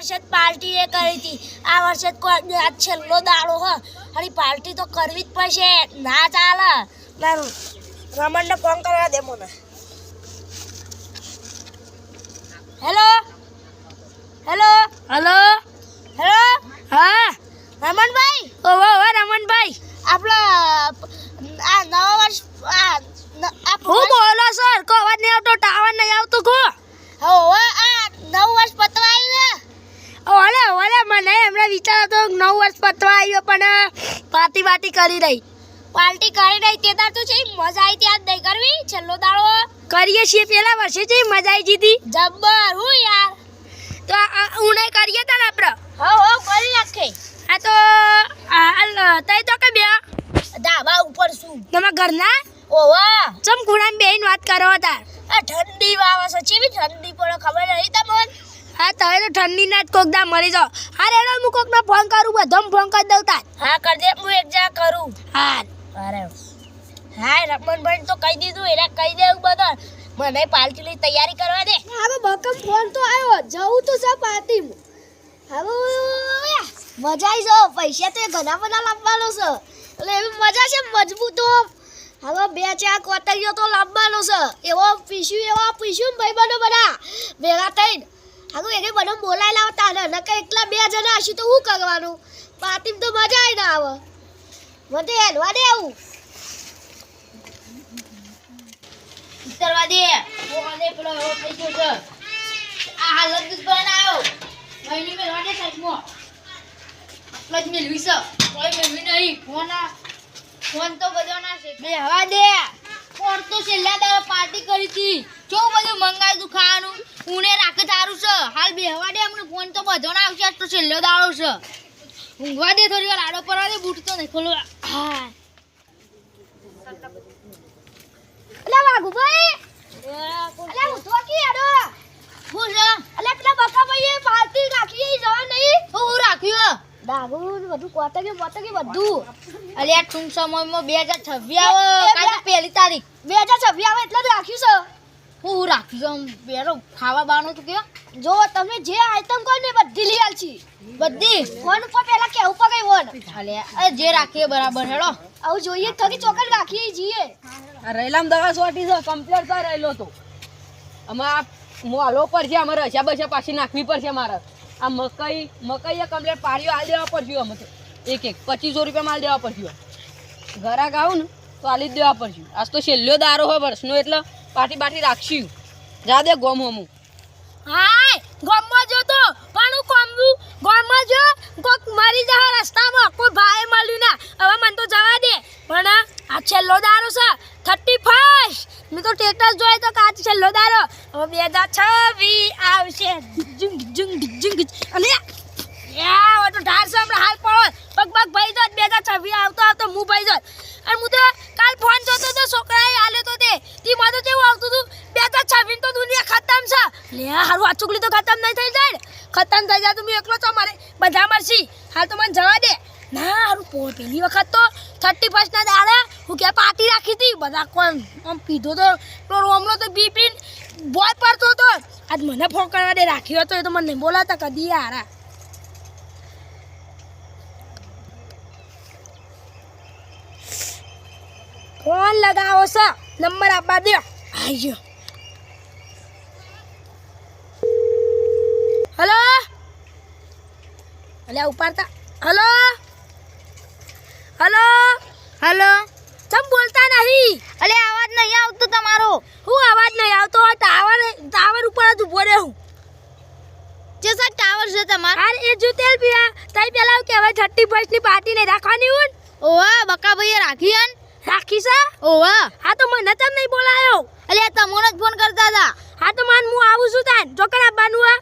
વર્ષે પાર્ટી એ કરી હતી આ વર્ષે કોઈ આ છેલ્લો દાડો હ અને પાર્ટી તો કરવી જ પડશે ના ચાલે મારું રમણને ફોન કરવા દે મને હેલો હેલો હલો હેલો હા રમણભાઈ ઓહો રમણભાઈ આપણા આ નવા વર્ષ આ હું બોલો સર કો અવાજ નહીં આવતો ટાવર નહીં આવતો કો હવે આ નવું વર્ષ પતવા આવ્યું ઓલે મને હમણાં વિચાર હતો 9 વર્ષ પતવા આવ્યો પણ પાર્ટી કરી રહી પાર્ટી કરી રહી તે તાર તો છે મજા આવી ત્યાં દઈ કરવી છેલ્લો દાડો કરીએ છીએ પેલા વર્ષે છે મજા આવી જીતી જબ્બર હું યાર તો ઉણે કરીએ તા ને આપણે હો કરી નાખે આ તો હાલ તઈ તો કે બે ધાબા ઉપર શું તમારા ઘરના ઓવા ચમ ખૂણામાં બેહીને વાત કરો તાર આ ઠંડી વાવે છે ચેવી ઠંડી પડે ખબર નહીં તમને હા તમે તો ઠંડીના જ કોકદા મરી જાઓ હા રેડો હું કોકને ફોન કરું બધોમ ફોન કરી દઉં તાર હા કર દે હું એક જા કરું હા અરે હાય રમણભાઈ તો કહી દીધું એને કહી દેવું બધા મને પાર્ટીની તૈયારી કરવા દે હવે બકમ ફોન તો આવ્યો જવું તો છે પાર્ટીમાં હવે મજા આવી જો પૈસા તો ઘણા બધા લાવવાનો છે એટલે એવી મજા છે મજબૂતો હવે 2-4 કોતરીઓ તો લાવવાનો છે એવો પીસ્યું ભાઈ બનો બધા ભેગા થઈને હવે એને મને બોલાઈ લાવતા ને નકર એકલા 2 જણા હશું તો શું કરવાનું પાર્ટીમાં તો મજા આવી ના આવે મને હેલવા દે આવું ઉતરવા દે ઓને પેલો એવો થઈ ગયો છે આ હાલત જ બનાવ્યો મહિની મે રોડે સાઈડમાં પ્લસ મેલવી છે કોઈ મેલવી નહીં ફોન તો બધો ના છે બે હવા દે ફોન તો છેલ્લા દાડે પાર્ટી કરી હતી જો બધું મંગાઈ દુ ખાવાનું ઉને રાખે તારું છે હાલ બે હવા દે અમને ફોન તો બધો ના આવશે તો છેલ્લો દાડો છે ઊંઘવા દે થોડી વાર આડો પરવા દે બૂટ તો નહીં ખોલો હા અલા વાઘુભાઈ અલા હું તો કી આડો હું છે અલા પેલા બકા ભાઈએ પાર્ટી રાખી જવા નહીં હું રાખ્યું દાગુ બધું કોતકે બધું અલ્યા ટૂંક સમયમાં 2026 આવે કાલે પહેલી તારીખ 2026 આવે એટલે જ રાખ્યું છે હું રાખ્યું છે બેરો ખાવા બાનો તો કે જો તમે જે આઈટમ કહો ને બધી લઈ આલછી બધી ફોન ઉપર પહેલા કેવું પડે ફોન અલ્યા જે રાખીએ બરાબર હેડો આવું જોઈએ થોડી ચોકડ રાખીએ જીએ રેલામ દવા સોટી છે કમ્પ્લીટ તો રહેલો તો આમાં મોલો પર છે અમારે રશા બશા પાછી નાખવી પડશે મારે આ મકાઈ એ કમ્પ્લીટ પાડીઓ હાલ દેવા પડશે અમે તો એક 2500 રૂપિયા માલ દેવા પડશે ઘરાક આવું ને તો હાલી જ દેવા પડશે આજ તો છેલ્લો દારો હોય વર્ષનો એટલે પાર્ટી રાખશું જા દે ગોમ હમું હાય ગામમાં જો તો પણ હું કોમનું ગામમાં જો કોક મરી જા રસ્તામાં કોઈ ભાઈ મળ્યું ના હવે મને તો જવા દે પણ આ છેલ્લો દારો છે 31 મેં તો સ્ટેટસ જોઈ તો કાચ છેલ્લો દારો હવે 2026 આવશે જુંગ અને યા ઓ તો ઢાર છે હમણાં હાલ પડો પગ ભાઈ જો 2026 આવતો હું ભાઈ જો અને હું તો કાલ ફોન જોતો તો છોકરાએ આલ્યો તો તે માં તો કેવું આવતું હતું 2026 તો દુનિયા ખતમ છે લે હારું આ ચુગલી તો ખતમ નહીં થઈ જાય ખતમ થઈ જાય તો હું એકલો છો મારે બધા મરસી હાલ તો મને જવા દે ના હારું પેલી વખત તો 31 ના દાડે હું કે પાર્ટી રાખી હતી બધા કોણ આમ પીધો તો રોમલો તો બીપીન બોય પડતો તો આજ મને ફોન કરવા દે રાખ્યો હતો એ તો મને નહીં બોલાતા કદી હારા ફોન લગાવો છે નંબર આપવા દે આયો હેલો અલ્યા ઉપાડતા હેલો ચમ બોલતા નહીં અલે અવાજ નહીં આવતો તમારો હું અવાજ નહીં આવતો હોય ટાવર ઉપર જ ઉભો રહે હું જે સા ટાવર છે તમાર અરે એ જો તેલ પીવા તઈ પેલા કે હવે 31 ની પાર્ટી નહીં રાખવાની હું ઓવા બકા ભાઈએ રાખી હન રાખી છે ઓવા હા તો મને તમ નહીં બોલાયો અલે તમને જ ફોન કરતા હતા હા તો માન હું આવું છું તાન જોકર આવવાનું આ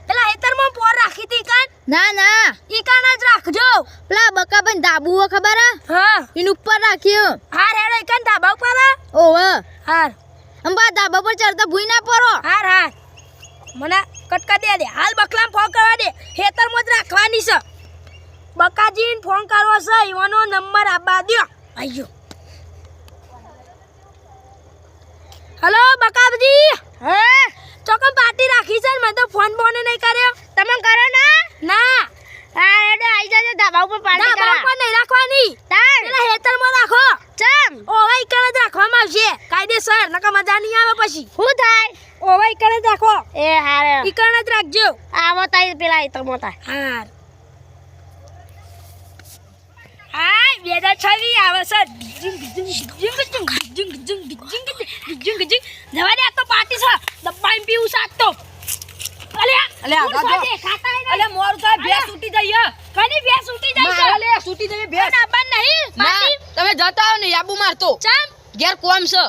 પેલા હેતરમાં પોર રાખી હતી કાન ના ઈ કાન જ રાખજો પેલા બકા ભાઈ ધાબુ ખબર હા એન ઉપર રાખ્યો હા રેડો ઈ કાન ધાબા ઉપર ઓવા હાર અંબા ધાબા પર ચડતા ભૂઈ ના પડો હાર મને કટકા દે હાલ બકલામ ફોન કરવા દે હેતરમાં જ રાખવાની છે બકાજીને ફોન કરવો છે ઈવાનો નંબર આપવા દો આયો હેલો બકાજી હે ચોકમ પાર્ટી રાખી છે ને મેં તો ફોન બોને નહીં કર્યો તમે કરો ના ના હા એડો આઈ જાજો ધાબા ઉપર પાર્ટી ધાબા કરા ઉપર નહીં રાખવાની તાર પેલા હેતરમાં રાખો ચમ ઓવાઈ કરે જ રાખવામાં આવશે કાયદેસર નકર મજા નહીં આવે પછી હું થાય ઓવાઈ કરે જ રાખો એ હારે ઈ કરે જ રાખજો આવો તાઈ પેલા ઈ તો મોતા હાર હાય 2026 આવે છે જવા દે આ તો પાર્ટી છે દબાઈ પીવું સાત તો અલ્યા અલ્યા મોર તો ભેસ છૂટી જઈએ કની ભેસ છૂટી જાય છે મારે લે છૂટી જઈએ ભેસ ના નહીં ના પાર્ટી તમે જતા આવો ને યાબુ મારતો ચમ ઘેર કોમ છે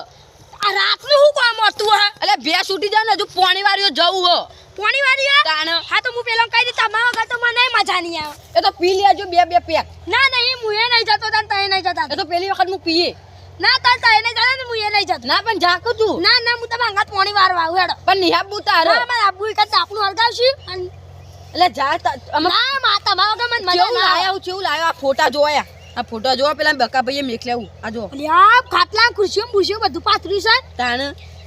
આ રાતનું હું કામ હતું હા અલ્યા ભેસ છૂટી જાય ને હજુ પોણી વાળીઓ જવું હો પોણી વાળી હા તાણ હા તો હું પેલો કહી દે તમારા વગર તો મને મજા નહીં આવે એ તો પી લેજો બે પેક ના નહીં હું એ નહીં જતો તને તઈ નહીં જતા એ તો પેલી વખત હું પીએ ના તને તઈ નહીં જતા ને હું એ નહીં જતો ના પણ ઝાકું છું ના હું તમે અંગાત પોણી વારવા આવું હેડો પણ નિહાબુ તારે ના મારે આબુ એક આપણું હળગાવશું અને એટલે જા અમે ના મા તમારા વગર મને મજા કેવું ના આવે લાયા હું કેવું લાયો આ ફોટા જોયા આ ફોટા જોવા પેલા બકા ભાઈએ મેકલ્યા આ જો અલ્યા ખાટલા ખુરશીઓ ભૂસ્યો બધું પાથર્યું છે તાણ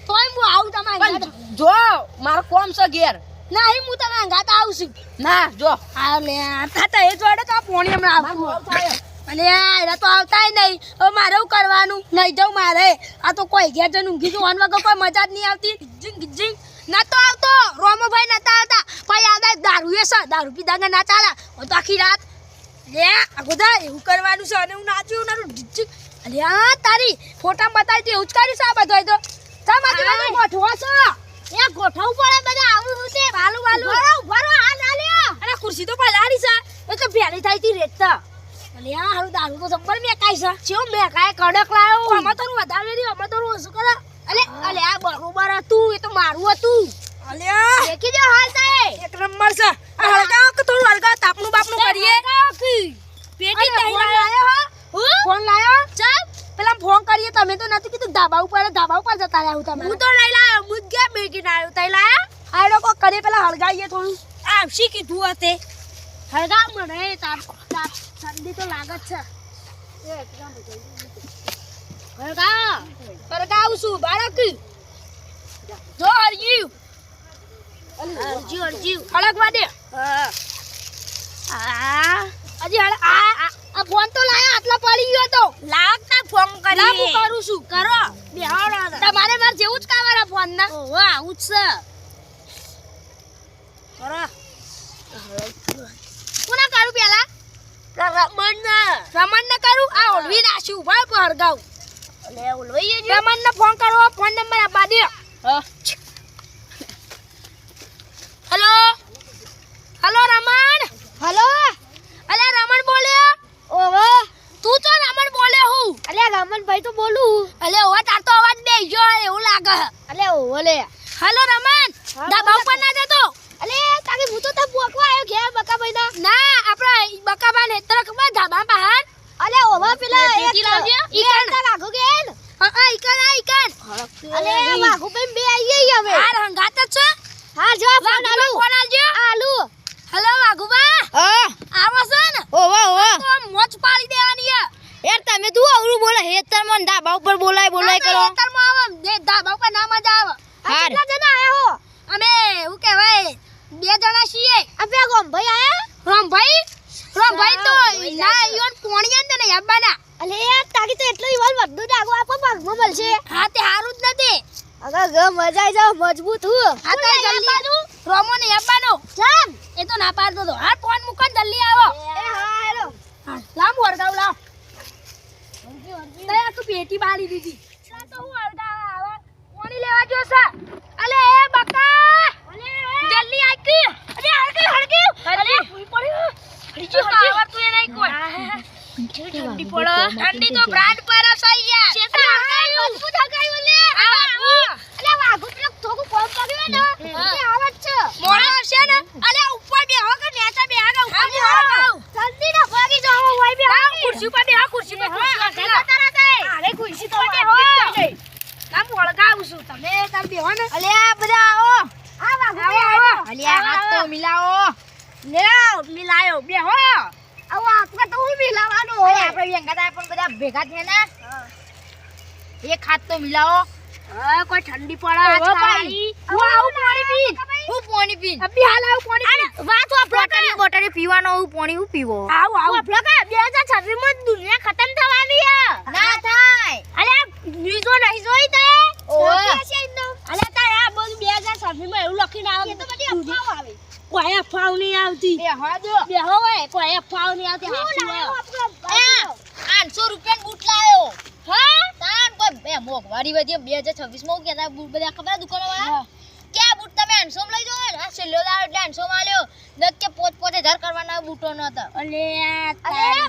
તોય હું આવું તમારા પણ અંગાત જો મારો કોમ છે ઘેર નહીં હું તમે અંગાત આવશું ના જો આ લે આ એ જોડે તો આ પોણી હમણાં આવતું અને એરા તો આવતાય નહીં હવે મારે શું કરવાનું નહીં જાઉં મારે આ તો કોઈ ઘેર જઈને ઊંઘી જવાનું વગર કોઈ મજા જ નહીં આવતી ગીજિંગ ના તો આવતો રોમોભાઈ નતા આવતા ભાઈ આદા દારૂ એ છે દારૂ પીધા ના ચાલે હું તો આખી રાત લે આ બધા એવું કરવાનું છે અને હું નાચ્યું નાનું ગીજિંગ અલ્યા તારી ફોટા બતાવી તો એવું જ કર્યું છે આ બધું તો ચા મારી બાજુ ગોઠવો છો એ ગોઠવું પડે બધા આવું છે વાલું ઉભારો આ ના લ્યો અને ખુરશી તો પલાળી છે એ તો ભેળી થઈ હતી રેતતા અલ્યા હારું દારૂ તો જબ્બર મેકાય છે ચેવું મેકાય કડક લાયો આમાં તો વધારે નહીં આમાં તો ઓછું કરે અલે આ બરોબર હતું એ તો મારું હતું અલ્યા દેખી જો હાલ થાય એક નંબર છે આ હળગાવ કે થોડું હળગાવ તાપનું બાપનું કરીએ પેટી તઈ લાયો હું ફોન લાયો ચાલ પેલા ફોન કરીએ તમે તો નથી કીધું ધાબા ઉપર જતા રહ્યા તમે હું તો લઈ લાયો મુજ કે બેગી ના આવ્યો તઈ લાયા આ લોકો કરીએ પેલા હળગાઈએ થોડું આવશી કીધું હતે હળગા મને તાપ ઠંડી તો લાગત છે હળગાવશું બાળક જો હળગ્યું અરજી હળગવા દે હજી આ ફોન તો લાયા આટલા પડી ગયો તો લાગતા ફોન ના હું કરું છું કરો બેહાડા તમારે માર જેવું જ કામ ફોન ના ઓહો આવું જ છે કરો કોના કરું પેલા રમણ ને કરું આ ઓલવી નાખ્યું ભાઈ પર હળગાવ લે ઓલોઈએ રમણ ને ફોન કરો ફોન નંબર આપવા દે હેલો હેલો રમણ હલો અલે રમણ બોલ્યો ઓહો તું તો રમણ બોલ્યો હું અલે રમણભાઈ તો બોલું અલે ઓવા તાર તો અવાજ બે ગયો એવું લાગે અલે ઓહો લે હેલો રમણ ધાબા ઉપર ના જતો અલે તાકે હું તો તા પોકવા આવ્યો ઘેર બકાભાઈ ના ના આપણે બકાબા ને તરક માં ધાબા બહાર અલે ઓવા પેલા પેટી લાવજે. ઈકન તા રાખો કેન હા ઈકન અલે વાઘુભાઈ બે આવી ગઈ હવે હાર હંગાત જ છે હા જો ફોન આલુ ફોન આલજો આલુ હેલો વાઘુબા હા આવો છે ને ઓહો ઓહો તો મોજ પાડી દેવાની યાર તમે તું આવરું બોલે હેતર મન ધાબા ઉપર બોલાય કરો ખેતરમાં આવો દે ધાબા ઉપર ના મજા આવે આ કેટલા જણા આયા હો અમે શું કહેવાય 2 જણા છીએ આપે ગોમભાઈ આયા રામભાઈ તો ના ઈવન પોણિયા ને નહીં આબાના અલે યાર તાકી તો એટલો ઈવાલ બધું ડાગો આપો ભાગમાં મળશે હા તે હારું જ નથી અગર ગ મજા આવી જાવ મજબૂત હું હા તો જલ્દી રોમો ને આબાનો ચાલ એ તો ના પાડતો તો હા ફોન મૂકો ને જલ્દી આવો એ હા હેલો લામ વરગાવ લાવ તે તું પેટી બાળી દીધી તો હું વરગાવ આવા કોની લેવા જો છે અલે એ બકા જલ્દી આકી અરે હળગી અરે ભૂઈ પડ્યો હળજી પાવર તું એ નહીં કોઈ ઠંડી પડો ઠંડી તો બ્રાન્ડ પર અસાઈ યાર ચેતા હળગાયું મજબૂત હળગાયું લે અલે વાઘુ પેલો થોકું કોમ કર્યું ને એ આવત છે મોળો હશે ને અલે ઉપર બે હો કે નેચા બે આગા ઉપર બે હળગાવ જલ્દી ના ભાગી જાવ હોય બે ખુરશી પર બે ખુરશી પર અરે ખુરશી તો કામ વળગાવું છું તમે તાર બેહો ને અલે આ બધા આવો આ વાઘુ આવો. અલે આ હાથ તો મિલાવો લેવ મિલાયો બેહો આવો આપણે તો હું મિલાવાનો અરે હોય આપણે વ્યંગાતા પણ બધા ભેગા થયા ને એક હાથ તો મિલાવો કોઈ ઠંડી પડે ઓહો, ભાઈ. હું આવું પાણી પી હું પાણી પી અભી હાલ આવું પાણી વાત બોટલી બોટલી પીવાનો હું પાણી હું પીવો આવ આવ આપલા કા 2026 માં દુનિયા ખતમ થવાની હે ના થાય અલે ન્યૂઝો નહીં જોઈ તે ઓય અલે તાર આ બધું 2026 માં એવું લખીને આવે એ તો બધી અફવાઓ આવે કોઈ અફવાઓ નહીં આવતી બે હા દો બેહો હોય કોઈ અફવાઓ નહીં આવતી હાચું હોય 800 રૂપિયા બૂટ લાયો હા તાન કોઈ બે મોંઘવારી વધી 2026 માં કેતા બૂટ બધા ખબર દુકાનો વાળા ક્યાં બૂટ તમે 800 માં લઈ જાવ આ છેલ્લો દાડો એટલે 800 માં લ્યો નત કે પોતે ધર કરવાના બૂટો નતા અલે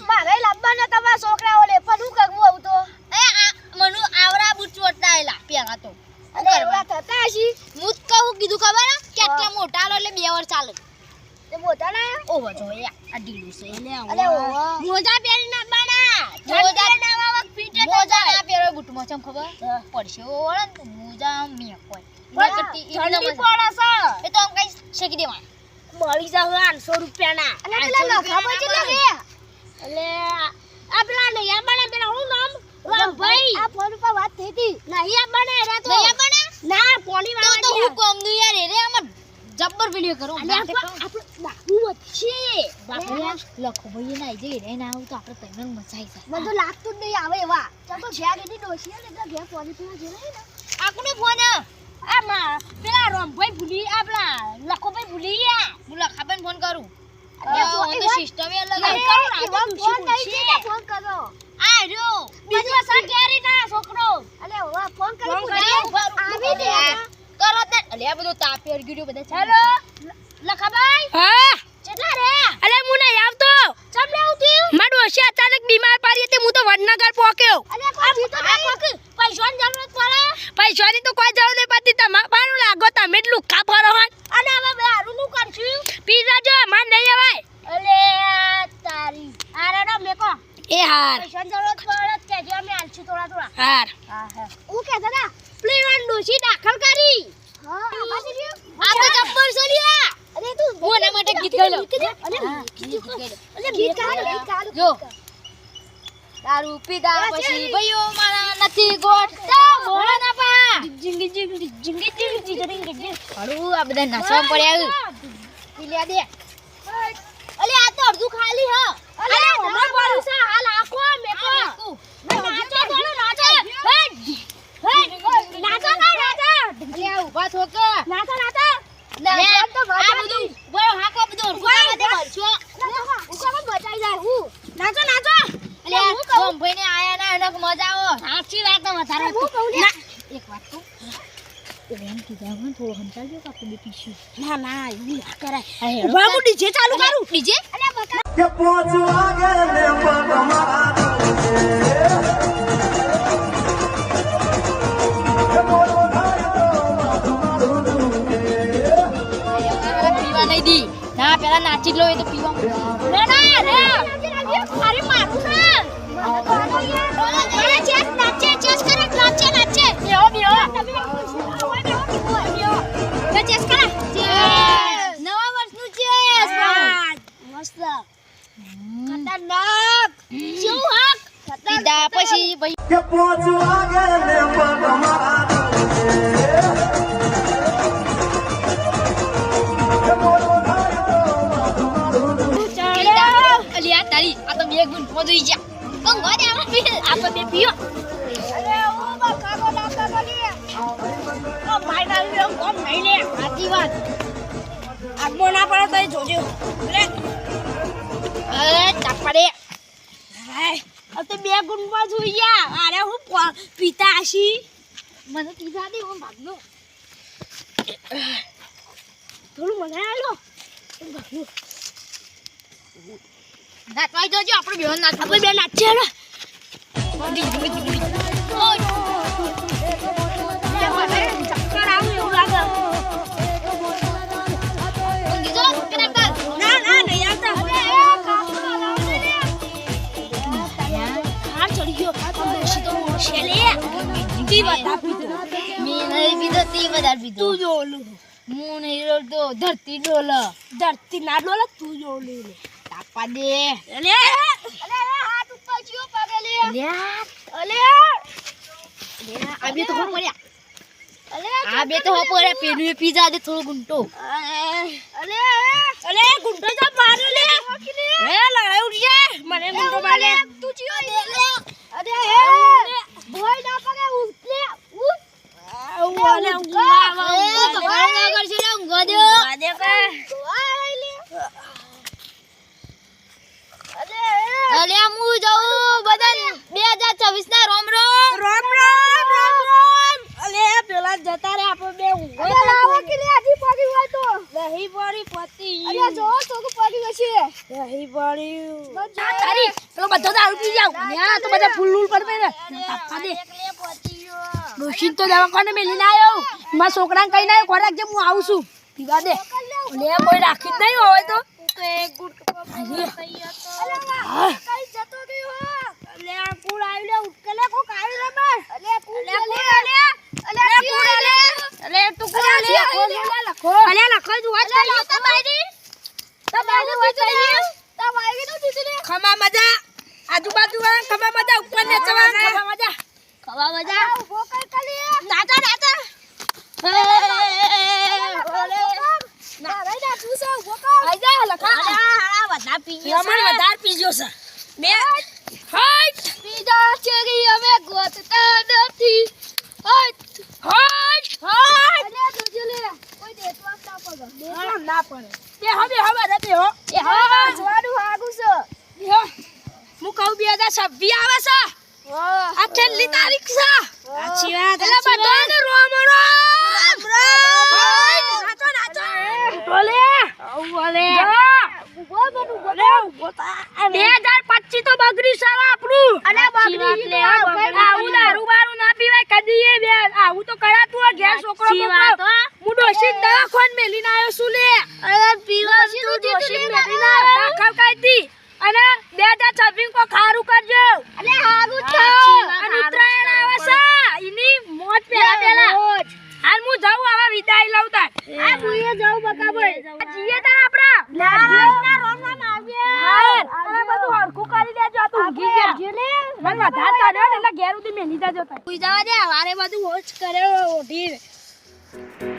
મારે લાવવાના તમારા છોકરા ઓલે પણ હું કરવું આવું તો મનુ આવરા બૂટ ચોટાયેલા પેલા તો અરે એવા થતા હશી હું કહું કીધું ખબર કેટલા મોટા લો એટલે 2 વર્ષ ચાલે તે મોટા ના ઓહો જો આ ઢીલું છે અરે ઓહો મોજા પહેરી ના બાના મોજા નવા વખત ફીટ મોજા ના પહેરો બૂટમાં ચમ ખબર પડશે ઓળન મોજા મે કોઈ ઠંડી પડે છે એ તો કઈ શેકી દેવા મળી જાવ 800 રૂપિયાના અને પેલા લખાબો છે લાગે અલે આ પેલા નહીં બને પેલા હું નામ રામભાઈ આ ફોન પર વાત થઈ હતી નહીં બને રે તો નહીં બને ના પોણી તો વાળા હું કોમ દુ યાર રે આમ જબ્બર વિડિયો કરો અલે આપણે બાપુ વચ્ચે બાપુ લખો ભાઈ ના જઈ રે ના આવું તો આપણે તૈયાર મચાઈ જાય મને તો લાગતું જ નહીં આવે એવા ચાલ તો ઘેર ગઈ ડોશી ને એટલે ઘેર ફોન પર જે ને આકુને ફોન આમાં પેલા રામભાઈ ભૂલી આપલા લખોભાઈ ભૂલી ગયા હું લખાબેન ફોન કરું અરે તો સિસ્ટમ એ અલગ ફોન નહીં છે ફોન કરો આ રહ્યો બીજો સર કેરી ના છોકરો અલે ઓવા ફોન કરી ફોન કર્યો? આવી દે કરો તે અલે આ બધું તાપી અર ગીડ્યો બધા હેલો લખાભાઈ હા કેટલા રે અલે હું નહીં આવતો ચમ લે ઉઠી મારો ડોશી અચાનક બીમાર પડી હતી હું તો વડનગર પહોંચ્યો અલે કોઈ તો આ કોક પૈસાની જરૂરત પડે પૈસાની તો કોઈ જરૂર નહીં પડતી તમારું લાગો તમે જ લુખ્ખા ફરો હન અને હવે બેરું નું કરશું પીઝા જો માર નહીં અવાય અલે તારી આરેડો મેકો એ હાર પૈસાની જરૂરત પડે કે જે અમે આલશું થોડા થોડા હાર હા હા હું કે દાદા પ્લેવન ડોસી દાખલ કરી હા બાજી રહ્યો આ તો જબ્બર સલિયા અરે તું હું એના માટે ગીત ગાઈ લઉં. અલે અલે ગીત ગાલ જો દારૂ પીધા પછી ભઈઓ મારા નથી ગોઠતા મોળા ના પા જિંગી જિંગી જિંગી જિંગી જિંગી હળું આ બધા નાચવા પડ્યા પીલ્યા દે અલે આ તો અડધું ખાલી હ અલે ઓમર બોલું છે હાલ આખો મેકો નાચો બોલો નાચો હે નાચો ના નાચો અલે આ ઊભા થો કે નાચો નાચો નાચવા તો આ બધું બોલો હાકો બધું ઉભા દે ભરશો ઉકા બચાઈ જાય હું નાચો નાચો અલે ઓમ ભાઈને આયા ના એનો મજા આવો સાચી વાત વધારે હું કહું લે એક વાત કહું એમ કીધા મને થોડો સમજાવજો કે આપણે બે પીશું ના ના એવું ના કરાય અરે ઉભા હું ડીજે ચાલુ કરું ડીજે અલે બકા કે પહોંચવા ગયે ને પગમાં પીવા નહીં દી ના પેલા નાચી જ લો એ તો પીવા રે ના રે અરે મારું છે ચેસ નાચે ચેસ કરે નાચે નાચે બેહો બેહો ચેસ કરે નવા વર્ષનું ચેસ મસ્ત ખતરનાક શું હક પીધા પછી ભાઈ કે પહોંચવા ગયે ને પગમાં અલિયા તારી આ તો બે ગુણ ફોદઈ જા કંગ વાડે આપણે બે પીઓ અરે ઓ બકા કો ડાકા બોલી ઓ ભાઈ ના લે કોમ નહીં લે સાચી વાત આગમો ના પડે તો જોજો રે અરે ચાપડે હાય આ તો બે ગુણ માં જોઈ ગયા અરે હું પીતા હશી મને પીધા દે હું ભાગનો થોડું મને આલો નાચવાઈ જોજો આપણે બેહન નાચ આપણે બે નાચે હેડો ચક્કર આવે એવું લાગે દીધો કે ના ના ના નહીં આવતા હાર ચડી ગયો સીધો શેલે જી બતા પીધો મે નહીં પીધો તી વધારે પીધો તું જો ઓલું હું નહીં રોડતો ધરતી ડોલ ધરતી ના ડોલે તું જો ઓલું તાપા દે અલે હાથ ઉપર જીઓ પગલે અલે અલે આ બે તો કોણ મળ્યા અલે આ બે તો હપોરે પેલું પીઝા દે થોડો ગુંટો અલે ગુંટો તો મારો લે હે લડાઈ ઉઠી મને ગુંટો મારે તું ચિયો દે લે અરે હે ભોય ના પગે ઉઠ ઓલે ઊંઘા ના કરશે રે ઊંઘા દે કે અલે હું જાઉં બદન 2024 ના રોમ અલે પેલા જતા રે આપણે બે ઊંઘો અરે લાવો કે લે આજી પડી હોય તો નહીં પડી પતી અરે જો તો પડી હશે નહીં પડી તારી પેલો બધો દારૂ પી જાવ ન્યા તો બધા ફૂલ પર પે ને કાપા દે ડોશીન તો દવાખાને મેલીને આવ્યો મારા છોકરાને કઈ ના ખોરાક જે હું આવું છું પીવા દે લે કોઈ રાખી જ નહીં હોય તો એક ગુટ કઈ જતો ગયો લે આ કુળ આવી લે ઉટકલે કો કાવી રે બસ અલે કુલ લે અલે તું કુળ લે લખો અલે લખો જો વાત કરી તો બાયરી વાત કરી તા વાગી નો દીદી ખમા મજા આજુબાજુ વાળા ખમા મજા ઉપર ને ચવા ખમા મજા ઉભો કર કલી નાચા ના રે ના તું સો ઉભો કર આઈ જા લખા હાડા વધા પી ગયો છે વધાર પી ગયો છે બે હાઈટ પીડા ચેરી અમે ગોતતા નથી હાઈટ અલે તુજે લે કોઈ દેતવા ના પગો ના પડે બે હવે રે બે હો એ હા જોવાનું આગુ છે હું કહું 2026 આવે છે આ છેલ્લી તારીખ છે સાચી વાત એટલે બધાને રોમ નાચો બોલે બોલે ઉભો બનુ બોલે 2025 તો બગડી છે આપણું અલે બગડી લે આવું દારૂ બારૂ ના પીવાય કદી એ બે આવું તો કરાતું હોય ઘેર છોકરો હું ડોશી દવાખાન મેલીને આવ્યો છું લે અરે પીવા તું ડોશી મેલીને દાખલ કરી દી અને 2026 કો ખારું કરજો અલે હાગુ તો અને ઉત્તરાયણ આવે છે ઈની મોજ પેલા હાલ હું જાઉં હવે વિદાય લઉં તાર આ મુએ જાઉં બકાભાઈ જીએ તાર આપડા ના રોમ ના આવ્યા અરે બધું હરખું કરી દેજો આ તું ઊંઘી ગયા જેલે મને વધારે કાઢ્યો ને એટલે ઘેર ઉધી મેલી જાજો તાર તું જવા દે વારે બધું હોશ કર્યો ઓઢી